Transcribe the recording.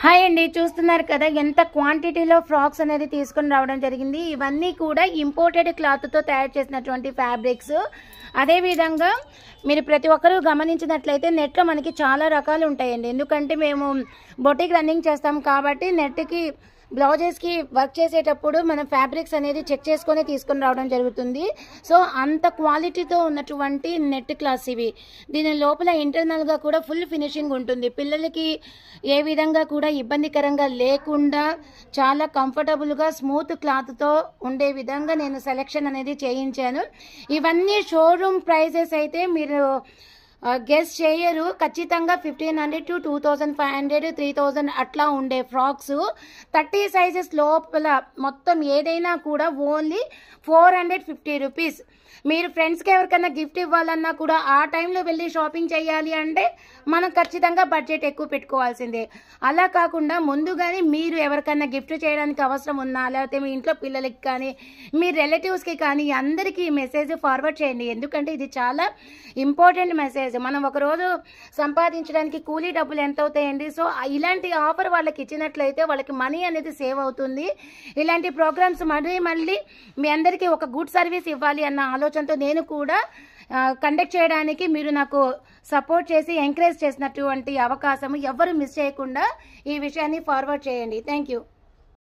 Hi అండి, చూస్తున్నారు కదా ఎంత క్వాంటిటీలో ఫ్రాక్స్ అనేది తీసుకొని రావడం జరిగింది. ఇవన్నీ కూడా ఇంపోర్టెడ్ క్లాత్తో తయారు చేసినటువంటి ఫ్యాబ్రిక్స్. అదేవిధంగా మీరు ప్రతి ఒక్కరూ గమనించినట్లయితే నెట్లో మనకి చాలా రకాలు ఉంటాయండి. ఎందుకంటే మేము బొటిక్ రన్నింగ్ చేస్తాం కాబట్టి నెట్కి బ్లౌజెస్కి వర్క్ చేసేటప్పుడు మనం ఫ్యాబ్రిక్స్ అనేది చెక్ చేసుకొని తీసుకొని రావడం జరుగుతుంది. సో అంత క్వాలిటీతో ఉన్నటువంటి నెట్ క్లాత్స్ ఇవి. దీని లోపల ఇంటర్నల్గా కూడా ఫుల్ ఫినిషింగ్ ఉంటుంది. పిల్లలకి ఏ విధంగా కూడా ఇబ్బందికరంగా లేకుండా చాలా కంఫర్టబుల్గా స్మూత్ క్లాత్తో ఉండే విధంగా నేను సెలెక్షన్ అనేది చేయించాను. ఇవన్నీ షోరూమ్ ప్రైజెస్ అయితే మీరు గెస్ చేయరు. ఖచ్చితంగా 1500 to 2500, 3000 అట్లా ఉండే ఫ్రాక్స్ 30 సైజెస్ లోపల మొత్తం ఏదైనా కూడా ఓన్లీ 450 రూపీస్. మీరు ఫ్రెండ్స్కి ఎవరికైనా గిఫ్ట్ ఇవ్వాలన్నా కూడా ఆ టైంలో వెళ్ళి షాపింగ్ చేయాలి అంటే మనం ఖచ్చితంగా బడ్జెట్ ఎక్కువ పెట్టుకోవాల్సిందే. అలా కాకుండా ముందుగానే మీరు ఎవరికైనా గిఫ్ట్ చేయడానికి అవసరం ఉన్నా, లేకపోతే మీ ఇంట్లో పిల్లలకి కానీ మీ రిలేటివ్స్కి కానీ అందరికీ ఈ మెసేజ్ ఫార్వర్డ్ చేయండి. ఎందుకంటే ఇది చాలా ఇంపార్టెంట్ మెసేజ్. మనం ఒకరోజు సంపాదించడానికి కూలీ డబ్బులు ఎంత అవుతాయండి. సో ఇలాంటి ఆఫర్ వాళ్ళకి ఇచ్చినట్లయితే వాళ్ళకి మనీ అనేది సేవ్ అవుతుంది. ఇలాంటి ప్రోగ్రామ్స్ మళ్ళీ మీ అందరికీ ఒక గుడ్ సర్వీస్ ఇవ్వాలి అన్న ఆలోచనతో నేను కూడా కండక్ట్ చేయడానికి మీరు నాకు సపోర్ట్ చేసి ఎంకరేజ్ చేసినటువంటి అవకాశం ఎవరు మిస్ చేయకుండా ఈ విషయాన్ని ఫార్వర్డ్ చేయండి. Thank you.